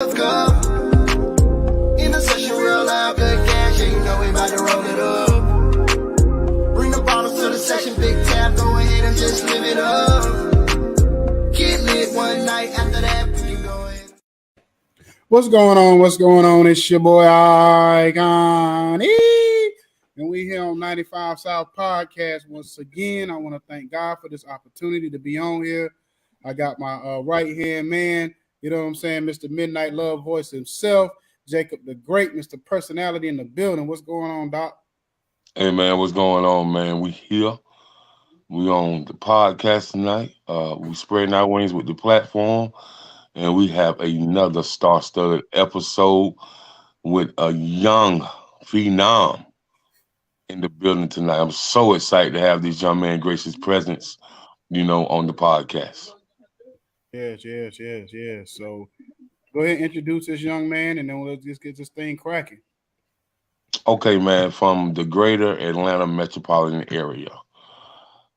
Let's go. In the session, real loud, good cash, yeah, you know we about to roll it up. Bring the bottles to the session, big tap, go ahead and just live it up. Get lit one night, after that, we can go ahead. What's going on? What's going on? It's your boy Icon. And we here on 95 South Podcast. Once again, I want to thank God for this opportunity to be on here. I got my right-hand man, you know what I'm saying, Mr. Midnight Love Voice himself, Jacob the Great, Mr. Personality in the building. What's going on, Doc? Hey, man, what's going on, man? We here. We on the podcast tonight. We spreading our wings with the platform, and we have another star-studded episode with a young phenom in the building tonight. I'm so excited to have this young man grace his presence, on the podcast. Yes. So go ahead and introduce this young man, and then let's just get this thing cracking. Okay, man, from the greater Atlanta metropolitan area,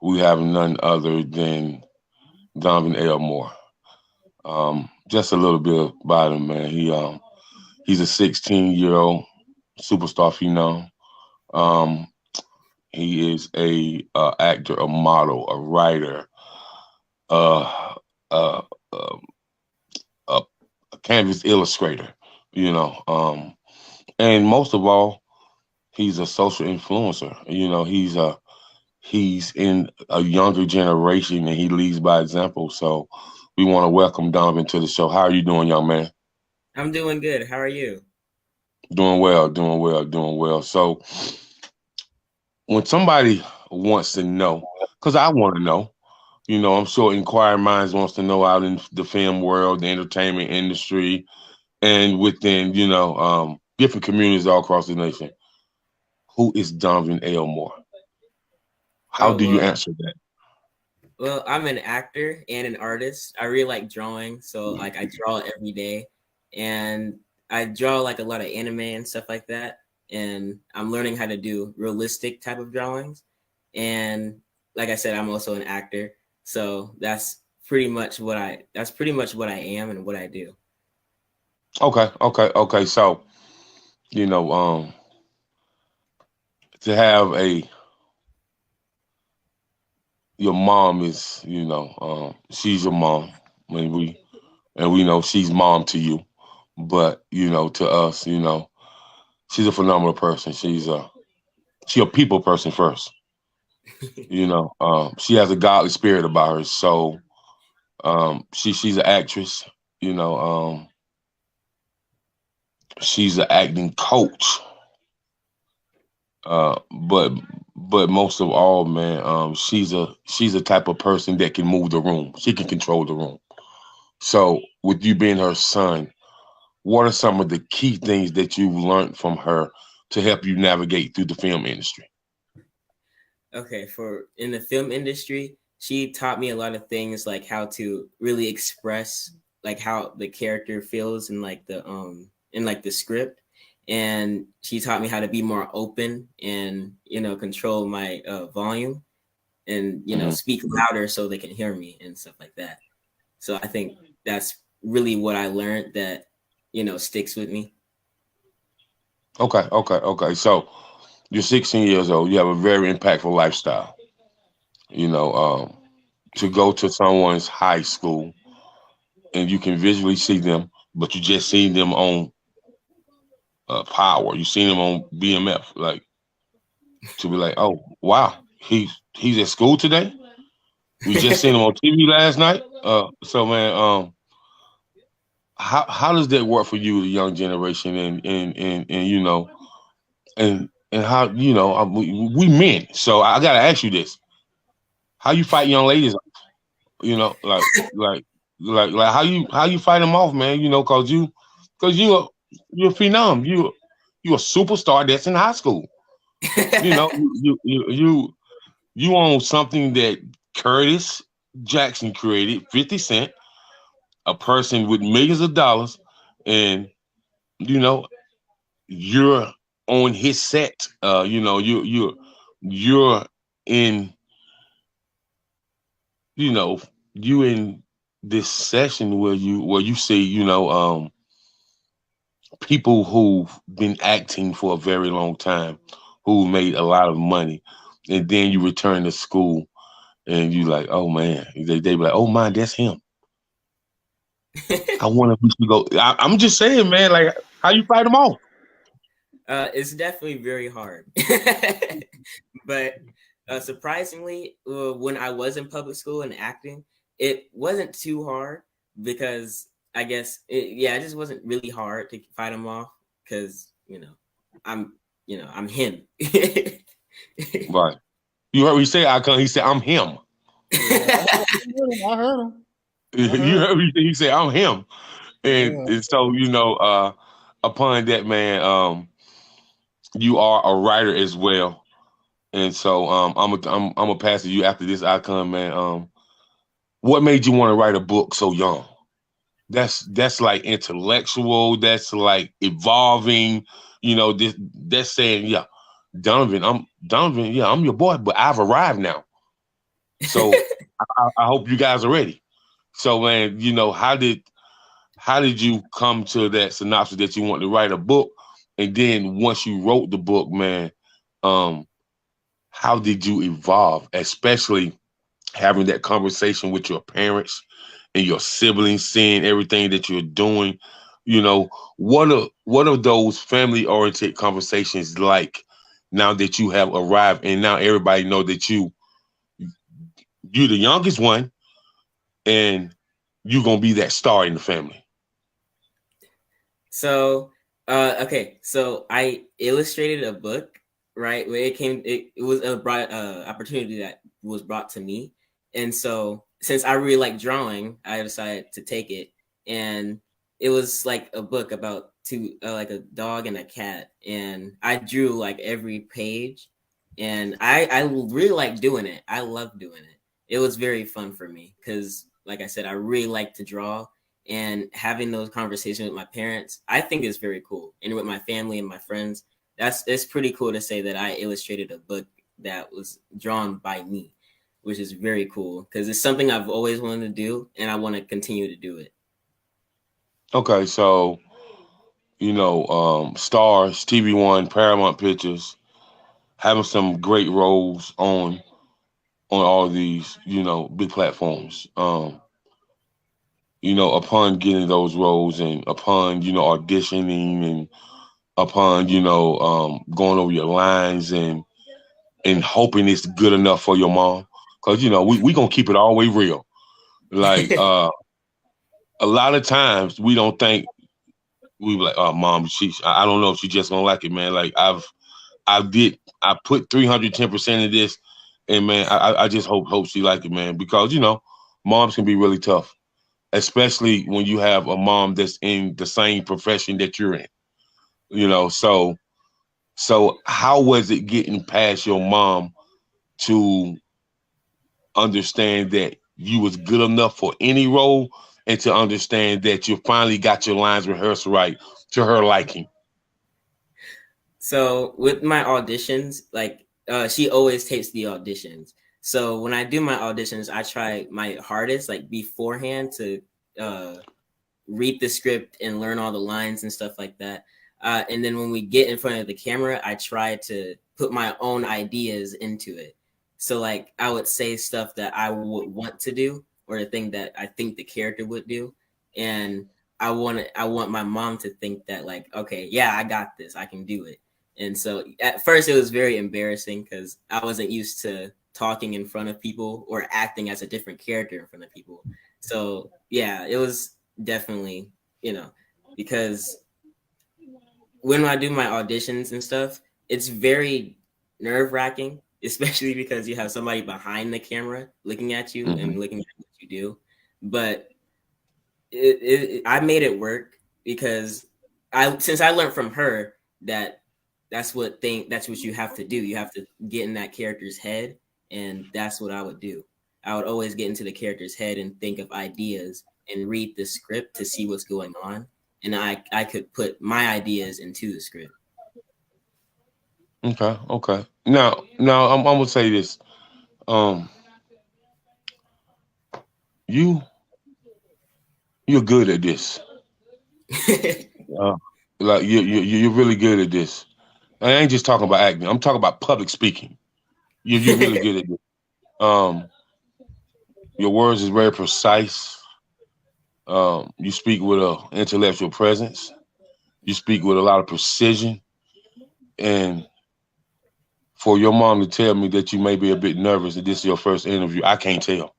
we have none other than Donovan Elmore. Just a little bit about him, man. He's a 16-year-old superstar phenom. He is a actor, a model, a writer, a canvas illustrator, and most of all, he's a social influencer. He's in a younger generation and he leads by example. So we want to welcome Donovan to the show. How are you doing, young man? I'm doing good. How are you? Doing well. So when somebody wants to know, because I want to know, I'm sure inquiring minds wants to know out in the film world, the entertainment industry, and within, different communities all across the nation. Who is Donovan Elmore? How do you answer that? Well, I'm an actor and an artist. I really like drawing. So I draw every day, and I draw like a lot of anime and stuff like that. And I'm learning how to do realistic type of drawings. And like I said, I'm also an actor. So that's pretty much what I am and what I do. Okay. So, to have your mom is, she's your mom. I mean, we know she's mom to you, but to us, she's a phenomenal person. She's a people person first. She has a godly spirit about her. So, she's an actress. She's an acting coach. But most of all, man, she's a type of person that can move the room. She can control the room. So with you being her son, what are some of the key things that you've learned from her to help you navigate through the film industry? Okay, in the film industry, she taught me a lot of things, like how to really express like how the character feels in the script. And she taught me how to be more open and, control my volume and, speak louder so they can hear me and stuff like that. So I think that's really what I learned that, sticks with me. Okay. So you're 16 years old. You have a very impactful lifestyle. To go to someone's high school and you can visually see them, but you just seen them on Power. You seen him on BMF, like to be like, oh wow, he's at school today. We just seen him on TV last night. So man, how does that work for you, the young generation, and how we men? So I gotta ask you this: how you fight young ladies? Like how you fight them off, man? Cause you're a phenom. You a superstar that's in high school. You own something that Curtis Jackson created, 50 Cent, a person with millions of dollars, and you're on his set. You're in you in this session where you see people who've been acting for a very long time, who made a lot of money, and then you return to school and you like, oh man, they be like, oh man, that's him. I wonder if we should go. I'm just saying, man, like how you fight them off? It's definitely very hard, but surprisingly, when I was in public school and acting, it wasn't too hard because I guess it just wasn't really hard to fight him off because I'm I'm him. Right. You heard me say icon. He said, I'm him. I heard him. You heard me say, he said, I'm him. And so, upon that, man, you are a writer as well. And so I'm a pass to you after this icon, man. What made you want to write a book so young? That's like intellectual, that's like evolving, that's saying, yeah, Donovan, yeah, I'm your boy, but I've arrived now. So I hope you guys are ready. So man, how did you come to that synopsis that you want to write a book? And then once you wrote the book, man, how did you evolve, especially having that conversation with your parents and your siblings, seeing everything that you're doing? What are those family-oriented conversations like now that you have arrived and now everybody know that you're the youngest one and you're gonna be that star in the family? So okay, so I illustrated a book, right? Where it was a opportunity that was brought to me. And so since I really like drawing, I decided to take it. And it was like a book about like a dog and a cat. And I drew like every page. And I really like doing it. I love doing it. It was very fun for me because, like I said, I really like to draw. And having those conversations with my parents, I think is very cool. And with my family and my friends, it's pretty cool to say that I illustrated a book that was drawn by me, which is very cool because it's something I've always wanted to do and I want to continue to do it. Okay, so Stars, TV One, Paramount Pictures, having some great roles on all these, big platforms. Upon getting those roles and upon, auditioning and upon, going over your lines and hoping it's good enough for your mom. Cause we gonna keep it all the way real. Like a lot of times we don't think we be like, oh mom, I don't know if she just gonna like it, man. Like I put 310% of this and man, I just hope she like it, man. Because moms can be really tough, especially when you have a mom that's in the same profession that you're in. So how was it getting past your mom to understand that you was good enough for any role and to understand that you finally got your lines rehearsed right to her liking? So with my auditions, like she always tapes the auditions. So when I do my auditions, I try my hardest, like beforehand, to read the script and learn all the lines and stuff like that. And then when we get in front of the camera, I try to put my own ideas into it. So like I would say stuff that I would want to do or the thing that I think the character would do. And I want my mom to think that like, okay, yeah, I got this. I can do it. And so at first it was very embarrassing because I wasn't used to talking in front of people or acting as a different character in front of people. So yeah, it was definitely, because when I do my auditions and stuff, it's very nerve-wracking, especially because you have somebody behind the camera looking at you and looking at what you do. But I made it work because since I learned from her that that's what you have to do. You have to get in that character's head, and that's what I would do. I would always get into the character's head and think of ideas and read the script to see what's going on. And I could put my ideas into the script. Okay. Now I'm gonna say this. You're good at this. Like you're really good at this. I ain't just talking about acting. I'm talking about public speaking. You're really good at this. Um, your words is very precise. You speak with a intellectual presence. You speak with a lot of precision. And for your mom to tell me that you may be a bit nervous that this is your first interview, I can't tell.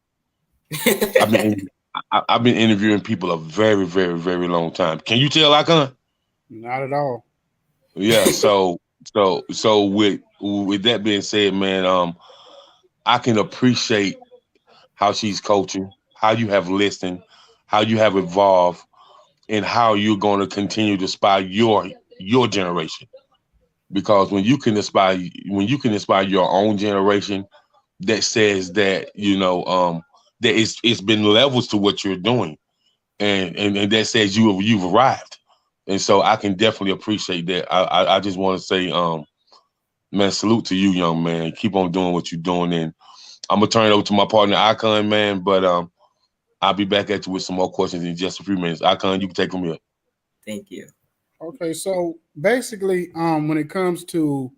I've been I've been interviewing people a very, very, very long time. Can you tell, Icon? Not at all. Yeah. So with that being said, man, I can appreciate how she's coaching, how you have listened, how you have evolved, and how you're going to continue to inspire your generation. Because when you can inspire your own generation, that says that that it's been levels to what you're doing, and that says you've arrived. And so I can definitely appreciate that. I just want to say, man, salute to you, young man. Keep on doing what you're doing, and I'm gonna turn it over to my partner Icon, man. But I'll be back at you with some more questions in just a few minutes. Icon, you can take from here. Thank you. Okay, so basically, when it comes to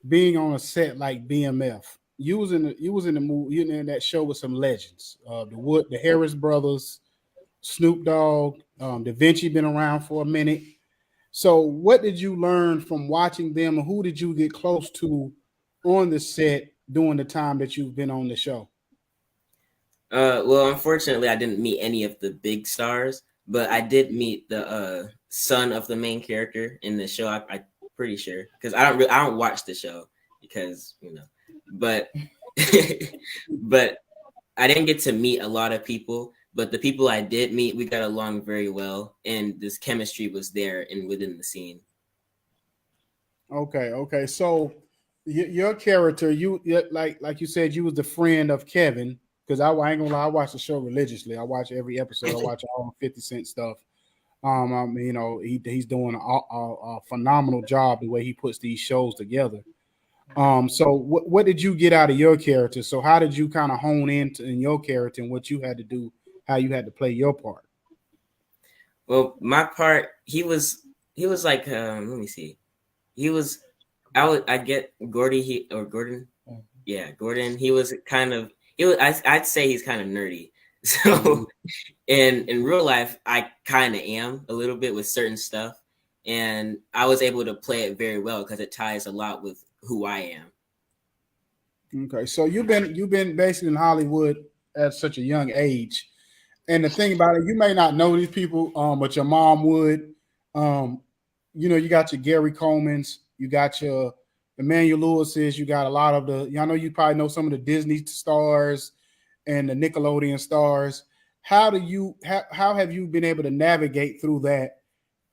being on a set like BMF, you was in the movie, you in that show with some legends, the Harris brothers, Snoop Dogg, Da Vinci been around for a minute. So, what did you learn from watching them, and who did you get close to on the set during the time that you've been on the show? Well, unfortunately, I didn't meet any of the big stars, but I did meet the son of the main character in the show. I'm pretty sure because I don't watch the show because but but I didn't get to meet a lot of people. But the people I did meet, we got along very well, and this chemistry was there and within the scene. Okay. So, your character, like you said, you was the friend of Kevin. Because I ain't gonna lie, I watch the show religiously. I watch every episode. I watch all 50 Cent stuff. He's doing a phenomenal job the way he puts these shows together. So what did you get out of your character? So how did you kind of hone in your character and what you had to do, how you had to play your part? Well, my part, he was like, let me see, he was, I get Gordy, or Gordon, yeah, Gordon. He was kind of, I'd say he's kind of nerdy. So, in real life, I kind of am a little bit with certain stuff, and I was able to play it very well because it ties a lot with who I am. Okay, so you've been basically in Hollywood at such a young age, and the thing about it, you may not know these people, but your mom would. Um, you got your Gary Colemans, you got your Emmanuel Lewis's, you got a lot of I know you probably know some of the Disney stars and the Nickelodeon stars. How have you been able to navigate through that?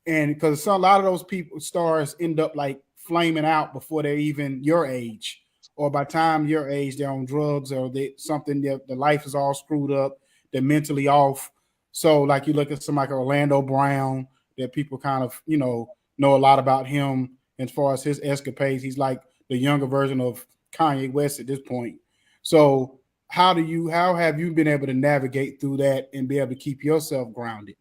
And because a lot of those people stars end up like flaming out before they're even your age, or by time your age they're on drugs or something that the life is all screwed up, they're mentally off. So like you look at somebody like Orlando Brown, that people kind of know a lot about him as far as his escapades. He's like the younger version of Kanye West at this point. So how have you been able to navigate through that and be able to keep yourself grounded?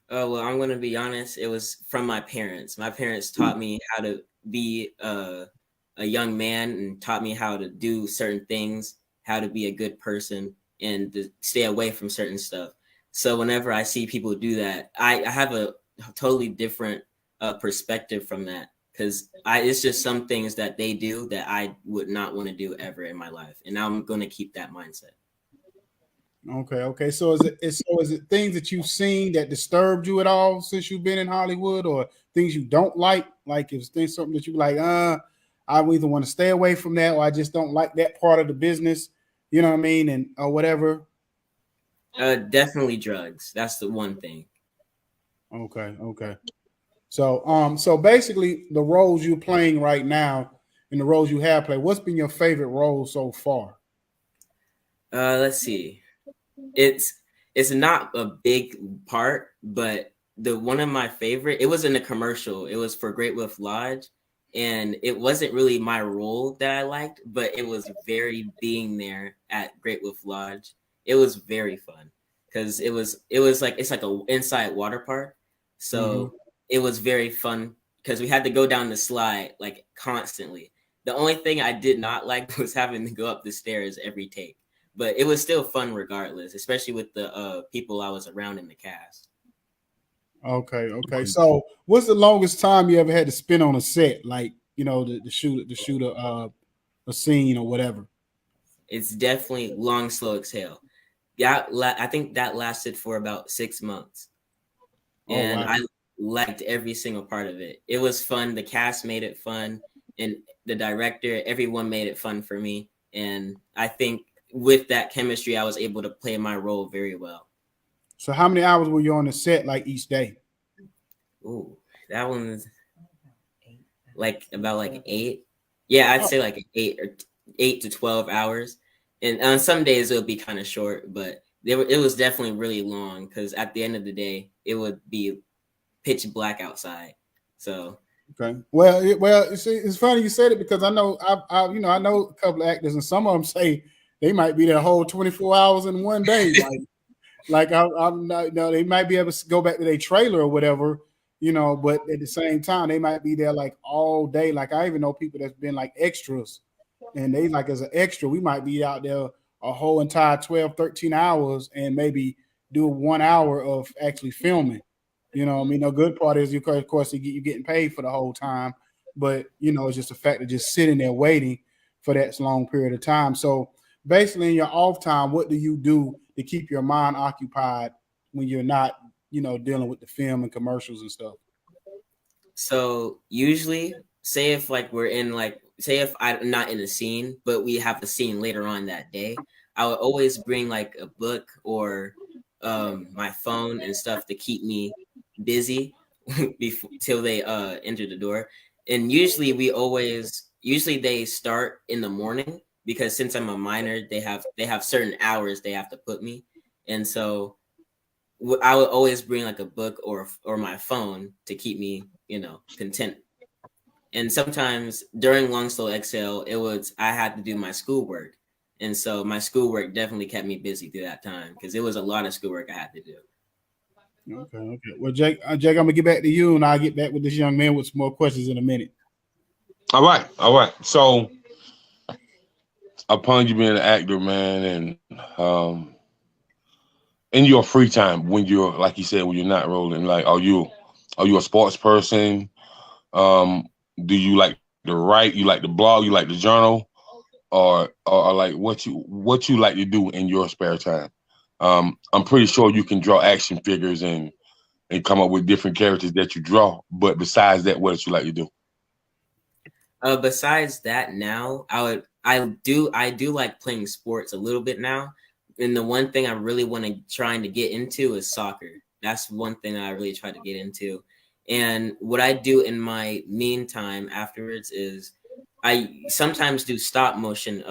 Oh, well, I'm going to be honest. It was from my parents. My parents taught me how to be a young man and taught me how to do certain things, how to be a good person, and to stay away from certain stuff. So whenever I see people do that, I have a totally different perspective from that, because it's just some things that they do that I would not want to do ever in my life. And I'm going to keep that mindset. Okay. So is it things that you've seen that disturbed you at all since you've been in Hollywood, or things you don't like? Like if there's something that you like, I either want to stay away from that, or I just don't like that part of the business. You know what I mean, and or whatever. Definitely drugs. That's the one thing. Okay. So basically, the roles you're playing right now and the roles you have played, what's been your favorite role so far? Let's see. It's not a big part, but the one of my favorite, it was in a commercial. It was for Great Wolf Lodge, and it wasn't really my role that I liked, but it was very being there at Great Wolf Lodge. It was very fun because it was like, it's like a inside water park. So it was very fun because we had to go down the slide like constantly. The only thing I did not like was having to go up the stairs every take, but it was still fun regardless, especially with the people I was around in the cast. Okay, okay. So, what's the longest time you ever had to spend on a set, like to shoot a scene or whatever? It's definitely long, slow exhale. Yeah, I think that lasted for about 6 months, Oh and wow. I liked every single part of it. It was fun. The cast made it fun, and the director, everyone made it fun for me. And I think with that chemistry, I was able to play my role very well. So, how many hours were you on the set like each day? Ooh, that one's like about like 8. Yeah, I'd Oh, say like 8 to 12 hours. And on some days it would be kind of short, but it was definitely really long because at the end of the day, it would be pitch black outside. So okay. Well, see, it's funny you said it because I know I know a couple of actors and some of them say they might be there whole 24 hours in one day. I'm not, they might be able to go back to their trailer or whatever, but at the same time, they might be there like all day. Like I even know people that's been like extras, and they like as an extra, we might be out there a whole entire 12, 13 hours and maybe do 1 hour of actually filming. The good part is, of course, you're getting paid for the whole time, but it's just the fact of just sitting there waiting for that long period of time. So basically, in your off time, what do you do to keep your mind occupied when you're not, dealing with the film and commercials and stuff? So usually, say if like we're in like say if I'm not in a scene, but we have a scene later on that day, I would always bring like a book or my phone and stuff to keep me busy before till they enter the door. And usually they start in the morning because since I'm a minor, they have certain hours they have to put me, and so I would always bring like a book or my phone to keep me, content. And sometimes during long slow exhale, I had to do my schoolwork, and so my schoolwork definitely kept me busy through that time because it was a lot of schoolwork I had to do. Okay, okay. Well, Jake, I'm gonna get back to you, and I'll get back with this young man with some more questions in a minute. All right, all right. So upon you being an actor, man, and in your free time, when you're like you said, when you're not rolling, like are you a sports person? Um, do you like to write? You like to blog? You like to journal? Or like what you like to do in your spare time? I'm pretty sure you can draw action figures and come up with different characters that you draw. But besides that, what else you like to do? Besides that, now I do like playing sports a little bit now, and the one thing I really want to trying to get into is soccer. That's one thing that I really try to get into. And what I do in my meantime afterwards is I sometimes do stop motion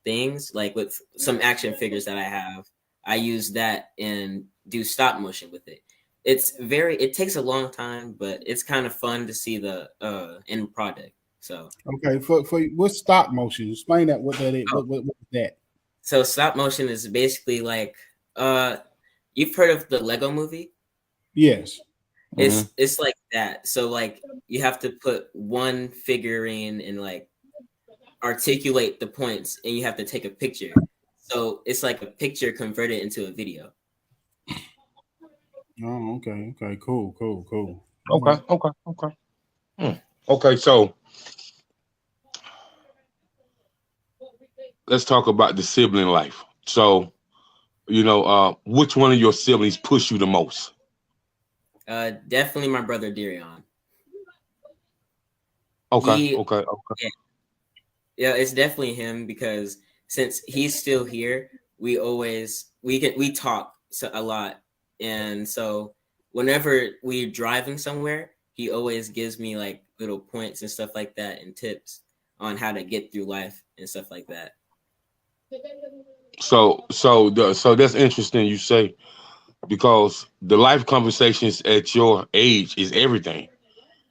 things like with some action figures that I have. I use that and do stop motion with it. It takes a long time, but it's kind of fun to see the end product. So Okay, for what's stop motion? Explain that. What that is? oh, What is that? so stop motion is basically like you've heard of the Lego movie? Yes. Hmm. It's like that. So like you have to put one figurine and like articulate the points and you have to take a picture. So it's like a picture converted into a video. Oh, okay, okay, cool, cool, cool. All Okay, right. okay, okay. Hmm. Okay, so let's talk about the sibling life. So, which one of your siblings push you the most? Definitely my brother Darion. Okay, He okay, okay. yeah, yeah, it's definitely him because since he's still here, we talk a lot, and so whenever we're driving somewhere, he always gives me like little points and stuff like that and tips on how to get through life and stuff like that. So that's interesting you say because the life conversations at your age is everything.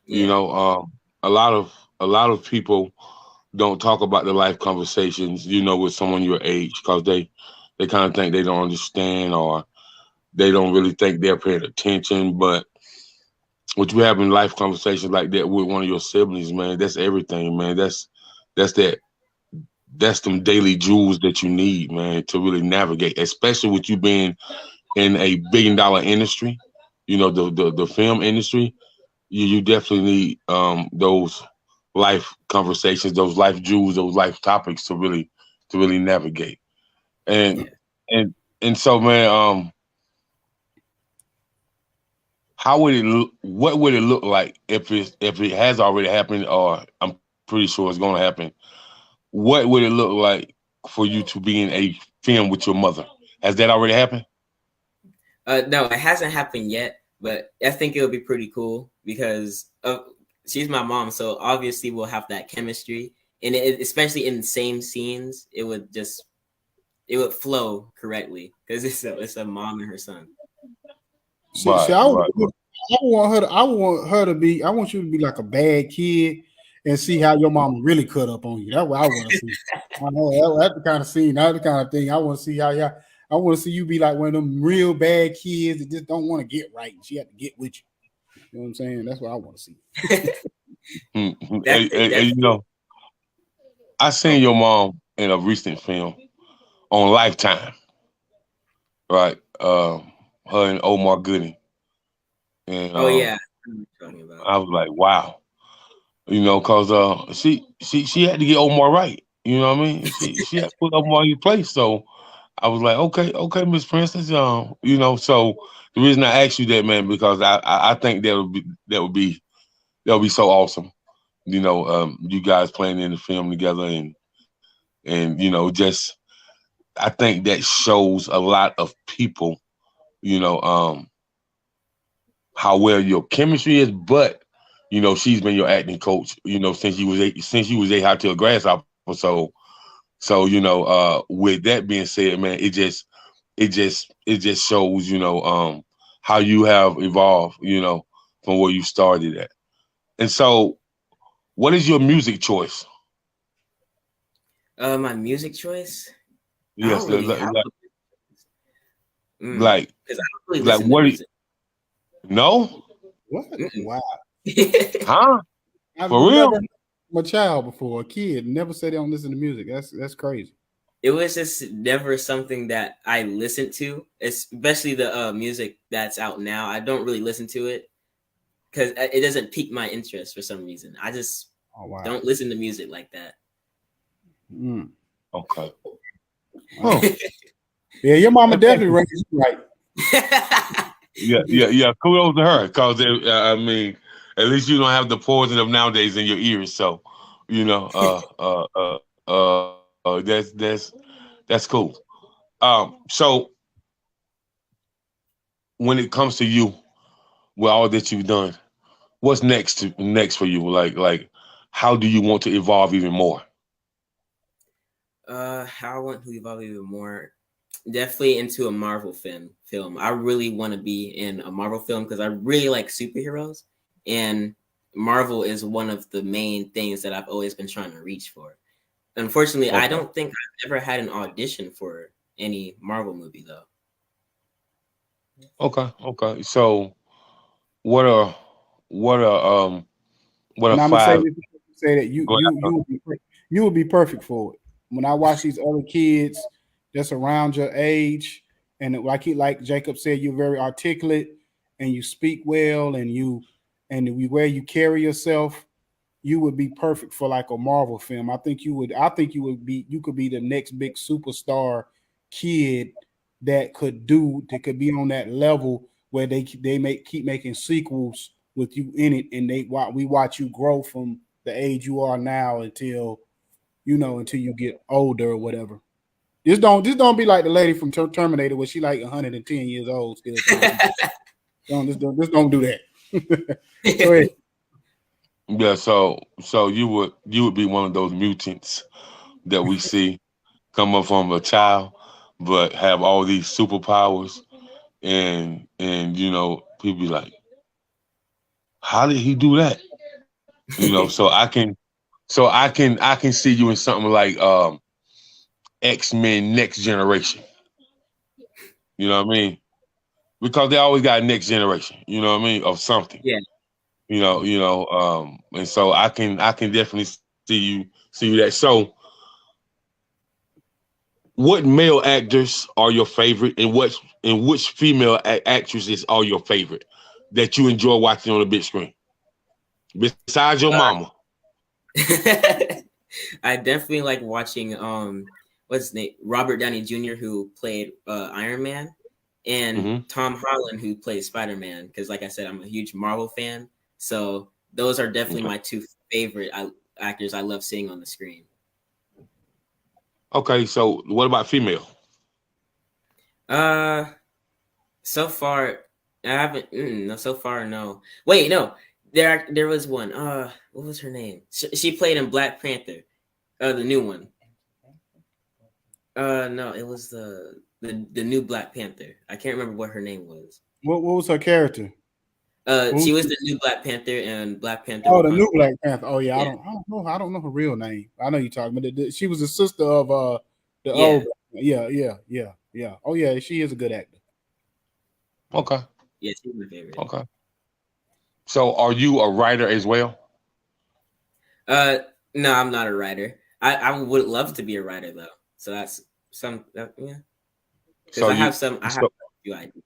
You Yeah. know, a lot of people don't talk about the life conversations. With someone your age because they kind of think they don't understand or they don't really think they're paying attention. But What you having life conversations like that with one of your siblings, man, that's everything, man. That's that that's them daily jewels that you need, man, to really navigate, especially with you being in a $1 billion industry, the film industry. You definitely need those life conversations, those life jewels, those life topics to really navigate. And Yeah. and and so, man, how would it look? What would it look like if it has already happened, or I'm pretty sure it's going to happen? What would it look like for you to be in a film with your mother? Has that already happened? No, it hasn't happened yet, but I think it would be pretty cool because she's my mom, so obviously we'll have that chemistry, and especially in the same scenes, it would flow correctly because it's a mom and her son. See, Right, right. I want you to be like a bad kid and see how your mama really cut up on you. That's what I want to see. I know that's the kind of scene, that's the kind of thing I want to see how y'all. I want to see you be like one of them real bad kids that just don't want to get right. She had to get with you. You know what I'm saying? That's what I want to see. Mhm. That I seen oh, your mom in a recent film on Lifetime, right? Her and Omar Gooding, and oh yeah, I know what you're talking about. I was like, wow, cause she had to get Omar right. You know what I mean? She had to put Omar in his place. So I was like, okay, Miss Princess, So the reason I asked you that, man, because I think that would be so awesome. You guys playing in the film together, and just I think that shows a lot of people, you know, um, how well your chemistry is. But she's been your acting coach, since you was a hot tail grasshopper. So with that being said, man, it just shows, how you have evolved, from where you started at. And so, what is your music choice? My music choice, I Yes, don't really have like, like, because I don't really like listen to what? music. No, What? Mm-mm. Wow. huh? I've For never real? heard of a child before, a kid, never said they don't listen to music. That's crazy. It was just never something that I listened to, especially the music that's out now. I don't really listen to it because it doesn't pique my interest for some reason. I just Oh wow. don't listen to music like that. Mm, Okay. wow. Huh. Yeah, your mama definitely raised you right. Yeah, yeah, yeah. Kudos to her, cause I mean, at least you don't have the poison of nowadays in your ears. So, that's cool. So when it comes to you, with all that you've done, what's next for you? Like, how do you want to evolve even more? How I want to evolve even more. Definitely into a Marvel film. I really want to be in a Marvel film because I really like superheroes, and Marvel is one of the main things that I've always been trying to reach for. Unfortunately, I Okay, don't think I've ever had an audition for any Marvel movie though. okay. So, what are what are what are And I'm gonna say five? this, say that Go ahead. you would be perfect for it. When I watch these other kids that's around your age, and like Jacob said, you're very articulate and you speak well, and the way you carry yourself, you would be perfect for like a Marvel film. I think you could be the next big superstar kid that could be on that level where they make keep making sequels with you in it, and we watch you grow from the age you are now until until you get older or whatever. Just don't be like the lady from Terminator where she like 110 years old still trying to be. Just don't do that. Go ahead. Yeah, so you would be one of those mutants that we see come up from a child, but have all these superpowers, and people be like, how did he do that? So I can see you in something like X-Men Next Generation. You know what I mean? Because they always got a next generation. You know what I mean? Of something. Yeah. And so I can definitely see you that. So, what male actors are your favorite, and which female actresses are your favorite that you enjoy watching on the big screen besides your mama? I definitely like watching what's his name, Robert Downey Jr., who played Iron Man, and Tom Holland, who plays Spider-Man. Because, like I said, I'm a huge Marvel fan, so those are definitely my two favorite actors I love seeing on the screen. Okay, so what about female? So far I haven't. No, so far no. Wait, no. There was one. What was her name? She played in Black Panther, the new one. No, it was the new Black Panther. I can't remember what her name was. What was her character? She was the new Black Panther and Black Panther. Oh, the new Black Panther. Oh yeah, Yeah. I don't know her real name. I know you're talking about. She was the sister of the Yeah. old. Yeah. Oh yeah, she is a good actor. Okay. Yeah, she's my favorite. Okay. So, are you a writer as well? No, I'm not a writer. I would love to be a writer though. So that's yeah. Because So I have a few ideas.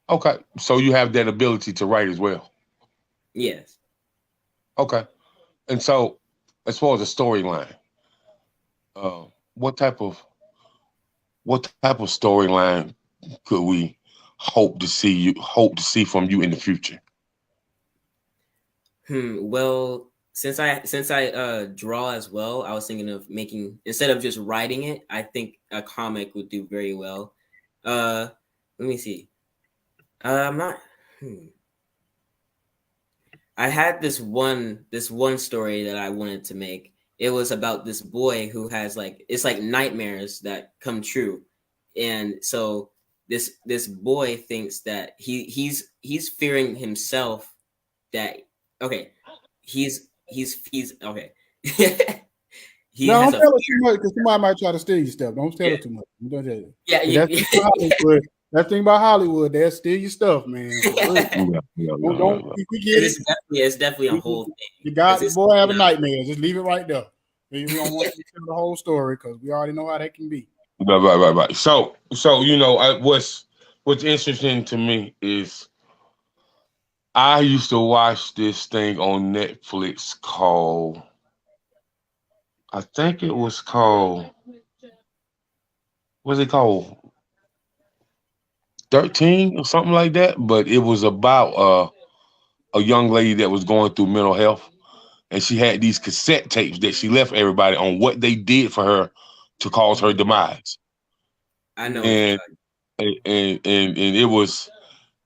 Okay, so you have that ability to write as well. Yes. Okay, and so as far as the storyline, what type of storyline could we hope to see from you in the future? Well, since I draw as well, I was thinking of making, instead of just writing it, I think a comic would do very well. Let me see. I'm not. I had this one story that I wanted to make. It was about this boy who has it's like nightmares that come true, and so this boy thinks that he's fearing himself. That okay, he's okay. Don't tell us too much because somebody might try to steal your stuff. Don't tell us too much. Don't tell it. Yeah, that thing about Hollywood, they'll steal your stuff, man. It's definitely a whole thing. You got the boy having nightmares. Just leave it right there. We don't want to tell the whole story because we already know how that can be. Right. So what's interesting to me is I used to watch this thing on Netflix called, I think it was called, what's it called? 13 or something like that. But it was about a young lady that was going through mental health, and she had these cassette tapes that she left everybody on what they did for her to cause her demise. I know. And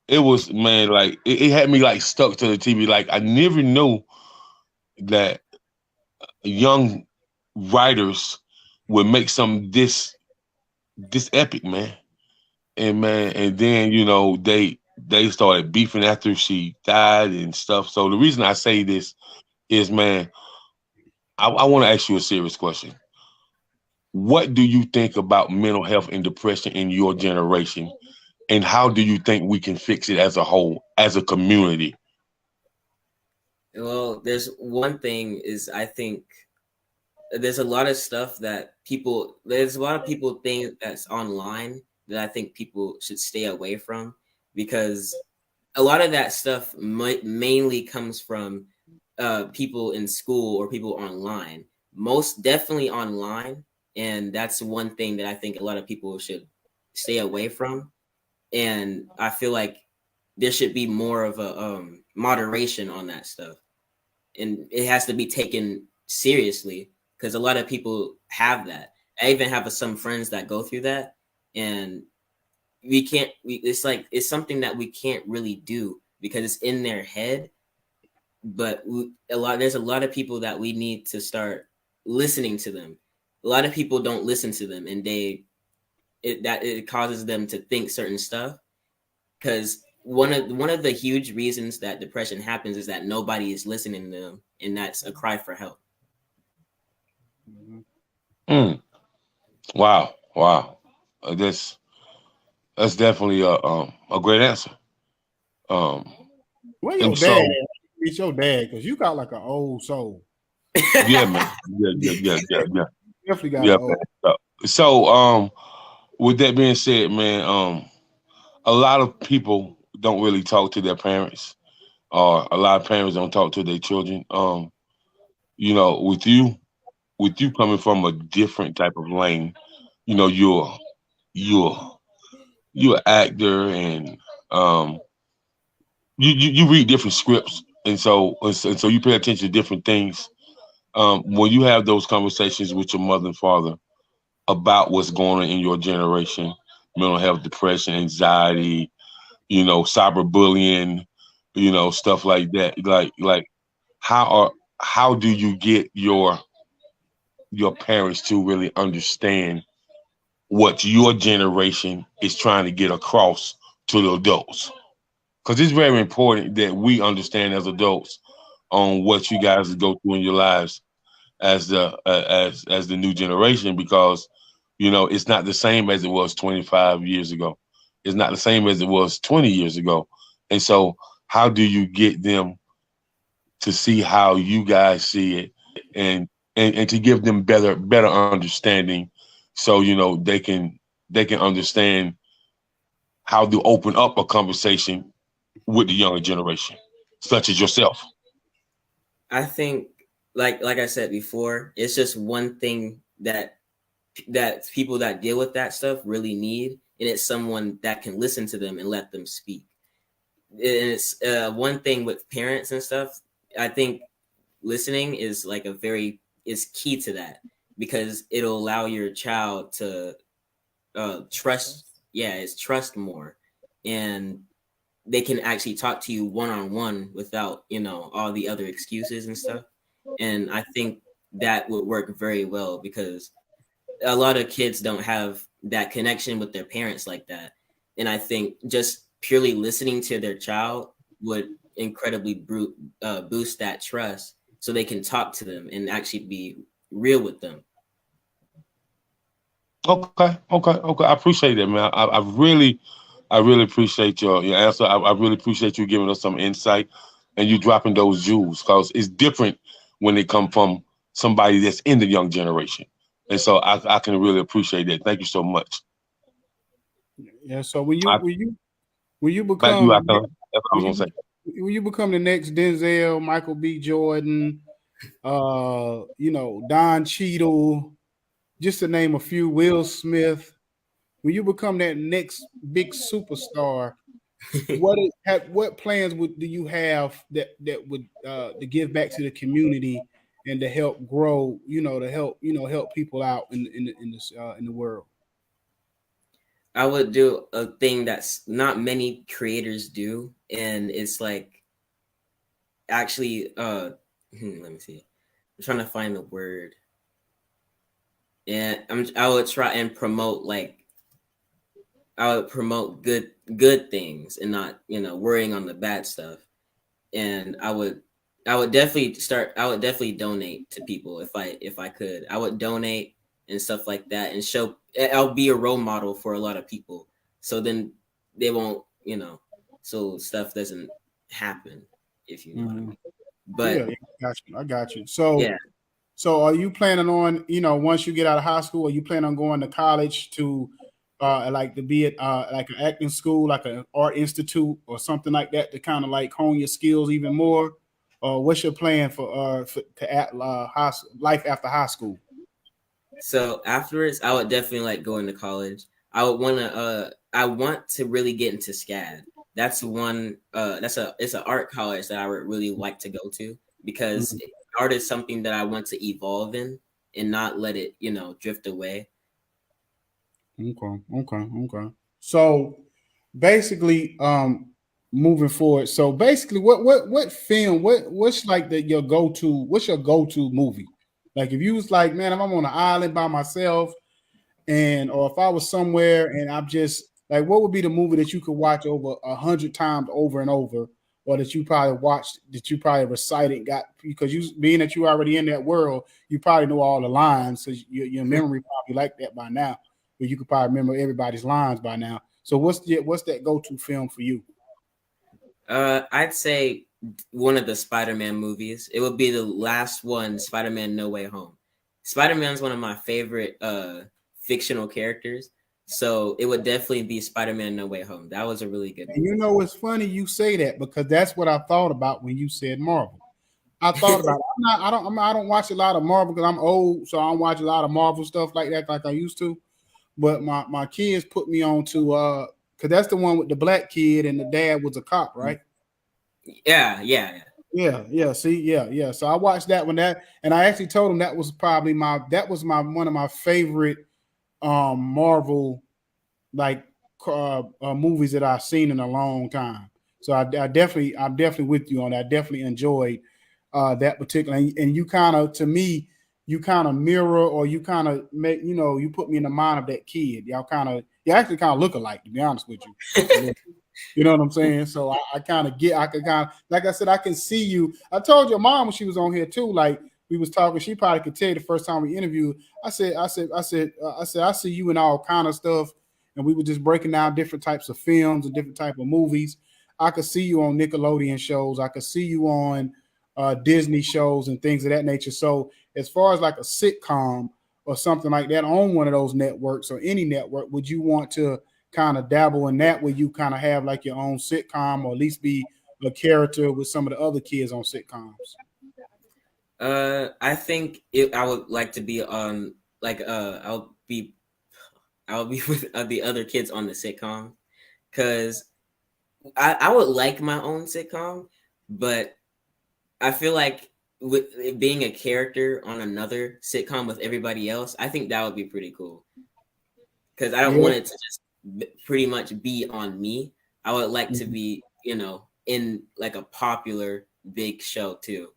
it was man, like it had me like stuck to the TV. Like I never knew that young writers would make some this epic, man. And then they started beefing after she died and stuff. So the reason I say this is, man, I want to ask you a serious question. What do you think about mental health and depression in your generation? And how do you think we can fix it as a whole, as a community? Well, there's one thing is I think there's a lot of stuff that there's a lot of people think that's online that I think people should stay away from, because a lot of that stuff mainly comes from people in school or people online, most definitely online. And that's one thing that I think a lot of people should stay away from. And I feel like there should be more of a moderation on that stuff. And it has to be taken seriously because a lot of people have that. I even have some friends that go through that, and it's something that we can't really do because it's in their head. But there's a lot of people that we need to start listening to them. A lot of people don't listen to them, and it causes them to think certain stuff. Because one of the huge reasons that depression happens is that nobody is listening to them, and that's a cry for help. Wow. That's definitely a great answer. Where your And dad? so, Meet your dad because you got like an old soul. yeah, man. Yeah. Definitely got Yeah, an old. man. So, with that being said, man, a lot of people don't really talk to their parents, or a lot of parents don't talk to their children. You know, with you coming from a different type of lane, you know, you're you're an actor, and um, you read different scripts, and so you pay attention to different things. When you have those conversations with your mother and father about what's going on in your generation, mental health, depression, anxiety, you know, cyberbullying, you know, stuff like that. Like how are how do you get your parents to really understand what your generation is trying to get across to the adults? Because it's very important that we understand as adults on what you guys go through in your lives as the new generation, because you know it's not the same as it was 25 years ago. It's not the same as it was 20 years ago. And so how do you get them to see how you guys see it, and and to give them better understanding, so you know they can understand how to open up a conversation with the younger generation, such as yourself. I think, like I said before, it's just one thing that people that deal with that stuff really need, and it's someone that can listen to them and let them speak. And it's one thing with parents and stuff. I think listening is like is key to that, because it'll allow your child to trust. Yeah, it's trust more, and they can actually talk to you one on one without all the other excuses and stuff. And I think that would work very well, because a lot of kids don't have that connection with their parents like that. And I think just purely listening to their child would incredibly boost that trust, so they can talk to them and actually be real with them. Okay. I appreciate that, man. I really appreciate your answer. I really appreciate you giving us some insight and you dropping those jewels, because it's different when they come from somebody that's in the young generation. And so I can really appreciate that. Thank you so much. Yeah. So when you I, when you when you back to you, become Akon. That's what I when was you gonna say. when you become the next Denzel, Michael B. Jordan, Don Cheadle, just to name a few, Will Smith. When you become that next big superstar, what plans do you have that would to give back to the community and to help grow, to help people out in the world? I would do a thing that's not many creators do, and it's like actually let me see. I'm trying to find the word. And I would try and promote, like, I would promote good things and not, worrying on the bad stuff. And I would definitely donate to people if I could. I would donate and stuff like that, and I'll be a role model for a lot of people. So then they won't, so stuff doesn't happen, if you know what I mean. Yeah, But I got you. So yeah. So are you planning on, once you get out of high school, are you planning on going to college to like to be at like an acting school, like an art institute or something like that, to kind of like hone your skills even more? Or what's your plan for to life after high school? So afterwards, I would definitely like going to college. I want to really get into SCAD. That's one it's an art college that I would really like to go to, because Mhm. art is something that I want to evolve in and not let it, drift away. Okay. So basically, moving forward. So basically, what film? What's like your go to? What's your go to movie? Like if you was like, man, if I'm on an island by myself, or if I was somewhere and I'm just like, what would be the movie that you could watch over 100 times over and over, or that you probably watched, that you probably recited, got, because you, being that you already in that world, you probably know all the lines, so your memory probably like that by now, but you could probably remember everybody's lines by now. So what's that go to film for you? I'd say one of the Spider-Man movies. It would be the last one, Spider-Man No Way Home. Spider-Man's one of my favorite fictional characters, so it would definitely be Spider-Man No Way Home. That was a really good And movie. it's funny you say that because that's what I thought about when you said Marvel. I thought about it. I don't watch a lot of Marvel because I'm old, so I don't watch a lot of Marvel stuff like that like I used to. But my kids put me on to because that's the one with the black kid and the dad was a cop, right? Yeah. Yeah. See, yeah. So I watched that one, and I actually told him that was probably my one of my favorite Marvel like movies that I've seen in a long time. So I'm definitely with you on that. I definitely enjoyed that particular, and you kind of, to me, you kind of mirror, or you kind of make, you put me in the mind of that kid. You actually kind of look alike, to be honest with you. Just a little. You know what I'm saying? So I kind of I can kind of, like I said, I can see you. I told your mom when she was on here too, like we was talking, she probably could tell you the first time we interviewed. I said, I see you in all kind of stuff. And we were just breaking down different types of films and different type of movies. I could see you on Nickelodeon shows. I could see you on Disney shows and things of that nature. So as far as like a sitcom or something like that on one of those networks or any network, would you want to kind of dabble in that where you kind of have like your own sitcom, or at least be a character with some of the other kids on sitcoms? I think I would like to be on like I'll be with the other kids on the sitcom because I would like my own sitcom, but I feel like with it being a character on another sitcom with everybody else, I think that would be pretty cool because I don't Yeah. want it to just pretty much be on me. I would like to be, in like a popular big show too.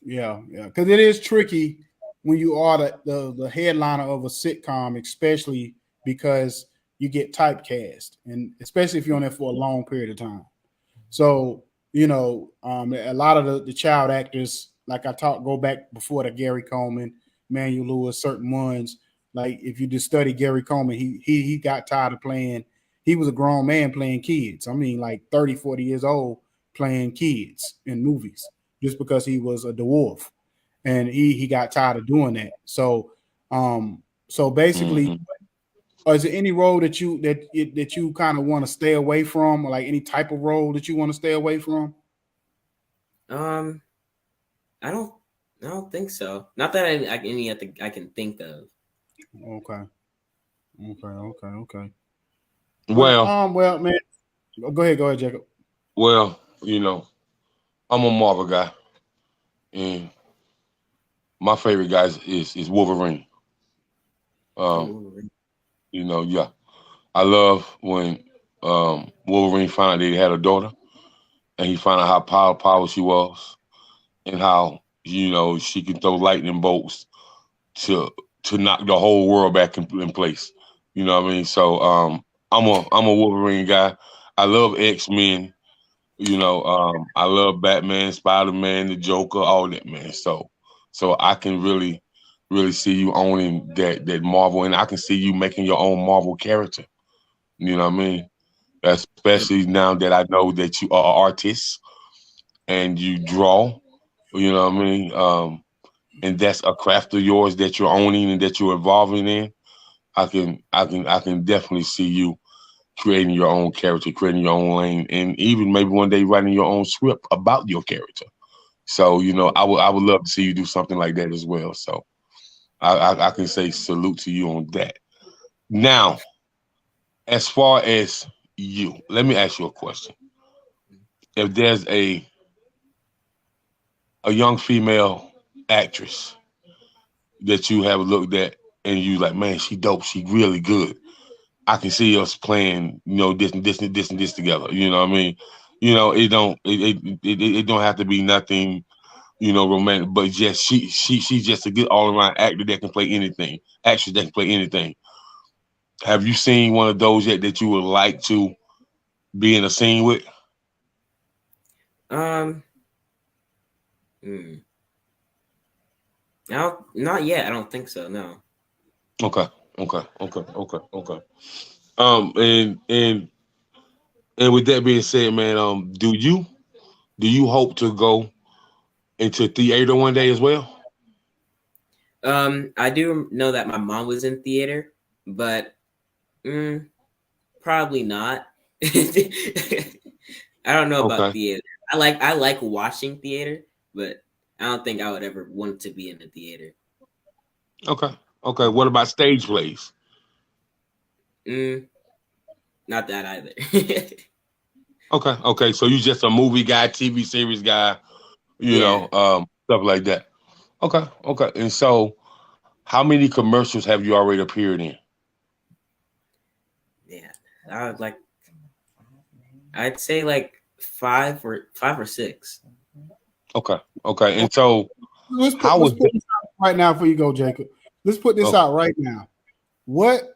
Yeah. Because it is tricky when you are the headliner of a sitcom, especially because you get typecast, and especially if you're on there for a long period of time. So, a lot of the child actors, like I talked, go back before the Gary Coleman, Manuel Lewis, certain ones. Like if you just study Gary Coleman, he got tired of playing. He was a grown man playing kids. I mean, like 30, 40 years old playing kids in movies just because he was a dwarf. And he got tired of doing that. So basically, Mm-hmm. is there any role that you kind of want to stay away from, or like any type of role that you want to stay away from? Um, I don't, I don't think so. Not that I can think of. Okay, okay. Well, Well, man, go ahead, Jacob. well, I'm a Marvel guy, and my favorite guy is Wolverine. Um, Ooh, yeah, I love when Wolverine found out that he had a daughter, and he found out how powerful she was, and how she can throw lightning bolts to knock the whole world back in place. You know what I mean? So I'm a Wolverine guy. I love X-Men. I love Batman, Spider-Man, the Joker, all that, man. So I can really, really see you owning that Marvel, and I can see you making your own Marvel character. You know what I mean? Especially now that I know that you are an artist and you draw. You know what I mean? And that's a craft of yours that you're owning and that you're evolving in. I can definitely see you creating your own character, creating your own lane, and even maybe one day writing your own script about your character. So I would love to see you do something like that as well. So I can say salute to you on that. Now, as far as you, let me ask you a question. If there's a young female actress that you have looked at and you like, man, she dope, she really good. I can see us playing, this and this and this and this together. You know what I mean? It don't have to be nothing, romantic, but just she's just a good all around actor that can play anything, actress that can play anything. Have you seen one of those yet that you would like to be in a scene with? Um, hmm. No, not yet. I don't think so. No. Okay. And And with that being said, man, do you hope to go into theater one day as well? I do know that my mom was in theater, but probably not. I don't know about Okay, theater. I like watching theater, but I don't think I would ever want to be in the theater. okay, okay. What about stage plays? Mm, Not that either. Okay, okay. So you just a movie guy, TV series guy, Yeah, stuff like that. Okay, okay. And so, how many commercials have you already appeared in? yeah. I would like. I'd say like five or six. Okay, okay. And so, how Let's was put that? this out right now before you go, Jacob. Let's put this Okay. out right now. What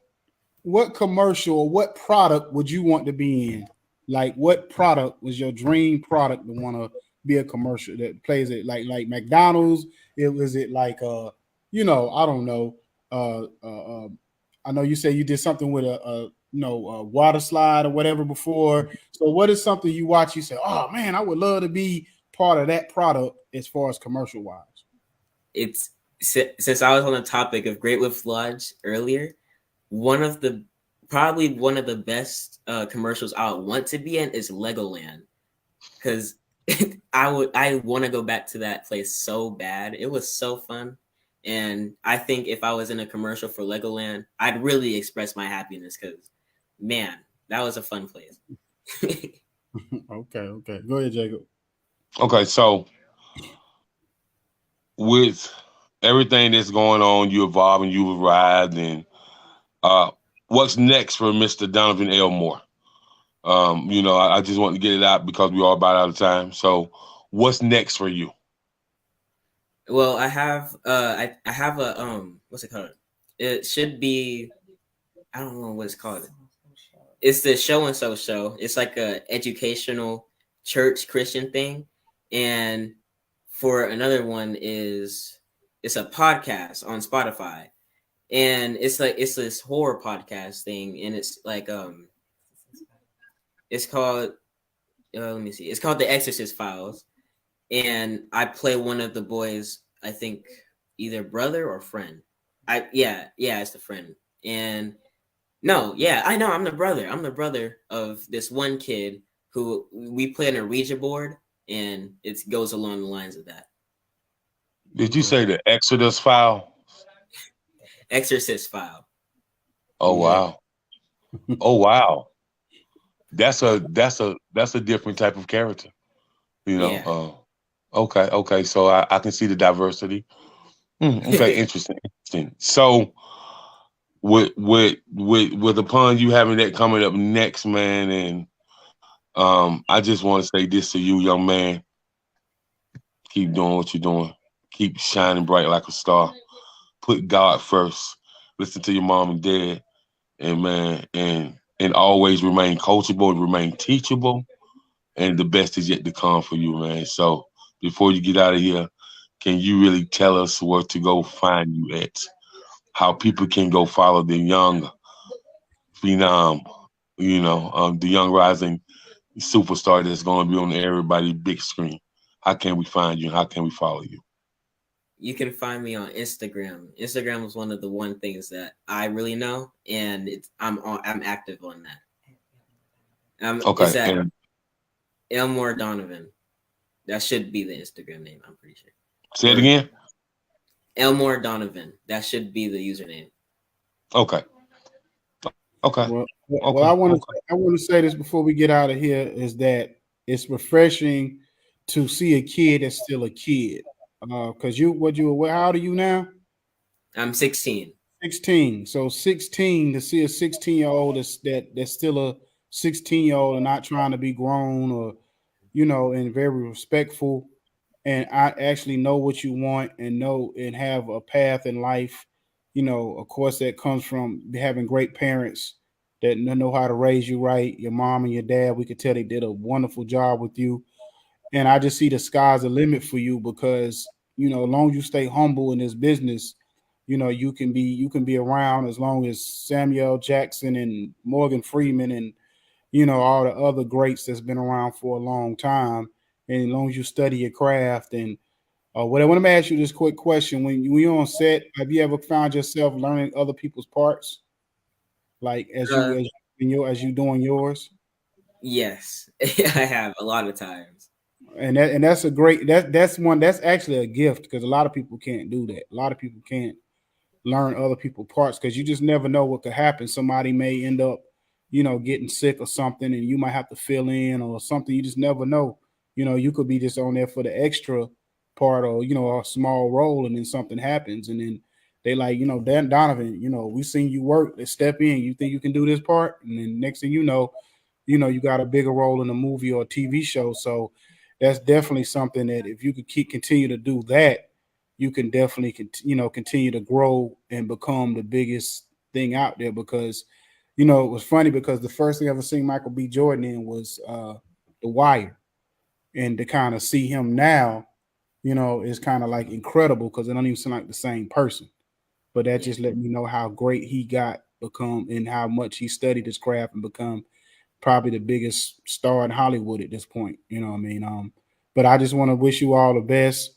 commercial or what product would you want to be in? Like what product was your dream product to want to be a commercial that plays it like McDonald's? It was it like I don't know. I know you say you did something with a water slide or whatever before. So what is something you watch? You say, oh man, I would love to be part of that product as far as commercial wise. It's since I was on the topic of Great Wolf Lodge earlier. One of the Probably one of the best commercials I would want to be in is Legoland, because I want to go back to that place so bad. It was so fun, and I think if I was in a commercial for Legoland, I'd really express my happiness because, man, that was a fun place. Okay. Go ahead, Jacob. Okay, so with everything that's going on, you evolve and you arrived, and uh, what's next for Mr. Donovan Elmore? I just want to get it out because we are about out of time. So, what's next for you? Well, I have a what's it called? It should be, I don't know what it's called. It's the Show and So show. It's like a educational church Christian thing, and for another one is it's a podcast on Spotify, and it's this horror podcast thing, and it's like it's called let me see, it's called The Exorcist Files, and I play one of the boys. I think either brother or friend. It's the friend, and no, yeah, I know. I'm the brother. I'm the brother of this one kid who we play on a Ouija board, and it goes along the lines of that. Did you say the Exodus file? Exorcist file. Oh Yeah. wow! Oh wow! That's a different type of character. You know. Yeah. Okay, okay. So I can see the diversity. Okay, interesting, interesting. So with upon you having that coming up next, man, and I just want to say this to you, young man. Keep doing what you're doing. Keep shining bright like a star. Put God first. Listen to your mom and dad, and man, and always remain coachable, remain teachable, and the best is yet to come for you, man. So before you get out of here, can you really tell us where to go find you at? How people can go follow the young phenom, the young rising superstar that's going to be on everybody's big screen. How can we find you? How can we follow you? You can find me on Instagram. Instagram is one of the one things that I really know, and I'm active on that. Okay, It's at and Elmore Donovan. That should be the Instagram name. I'm pretty sure. say it Or again. Elmore Donovan. That should be the username. Okay, okay, Well, okay, okay. I want to say this before we get out of here is that it's refreshing to see a kid that's still a kid. Because how old are you now? I'm 16. 16. So 16 to see a 16-year-old that's still a 16-year-old and not trying to be grown or and very respectful and I actually know what you want and know and have a path in life. Of course that comes from having great parents that know how to raise you right. Your mom and your dad, we could tell they did a wonderful job with you. And I just see the sky's the limit for you because, as long as you stay humble in this business, you can be around as long as Samuel Jackson and Morgan Freeman and all the other greats that's been around for a long time. And as long as you study your craft and whatever. Let me ask you this quick question: when you're on set, have you ever found yourself learning other people's parts, like as you doing yours? Yes, I have a lot of times. And that's a great that's actually a gift because a lot of people can't do that. A lot of people can't learn other people's parts because you just never know what could happen. Somebody may end up, getting sick or something, and you might have to fill in or something. You just never know. You could be just on there for the extra part or a small role, and then something happens, and then they like, Dan Donovan, we seen you work. Let's step in. You think you can do this part, and then next thing you got a bigger role in a movie or a TV show. So that's definitely something that if you could continue to do that, you can definitely continue to grow and become the biggest thing out there. Because it was funny because the first thing I ever seen Michael B. Jordan in was The Wire, and to kind of see him now, is kind of like incredible because it don't even seem like the same person. But that just let me know how great he become and how much he studied his craft and become probably the biggest star in Hollywood at this point. You know what I mean? But I just want to wish you all the best.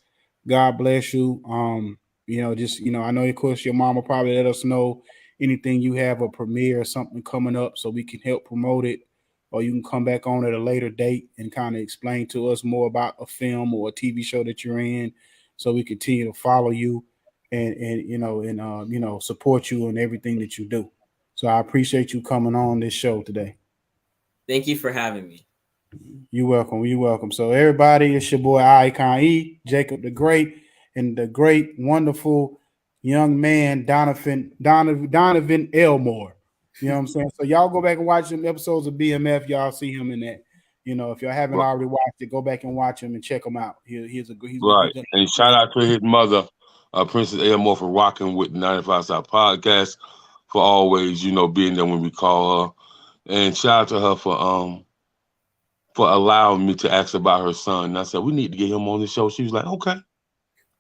God bless you. I know of course your mama probably let us know anything you have a premiere or something coming up so we can help promote it, or you can come back on at a later date and kind of explain to us more about a film or a TV show that you're in, so we continue to follow you and support you in everything that you do. So I appreciate you coming on this show today. Thank you for having me. You're welcome. You're welcome. So everybody, it's your boy Icon E, Jacob the Great, and the great, wonderful young man Donovan Elmore. You know what I'm saying? So y'all go back and watch some episodes of BMF. Y'all see him in that. If y'all haven't already watched it, go back and watch him and check him out. He's right. And shout out to his mother, Princess Elmore, for rocking with the 95 South podcast, for always, being there when we call her. And shout out to her for allowing me to ask about her son. And I said, we need to get him on the show. She was like, okay.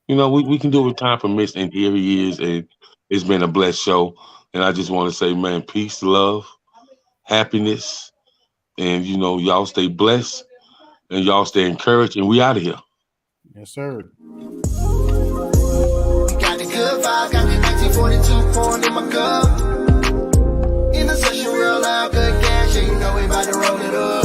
We can do it time permits, and here he is. And it's been a blessed show. And I just want to say, man, peace, love, happiness. And, y'all stay blessed and y'all stay encouraged. And we out of here. Yes, sir. Got the good vibe, got the 1942 pouring in my cup. In the session, real loud, good gas, yeah, we about to roll it up.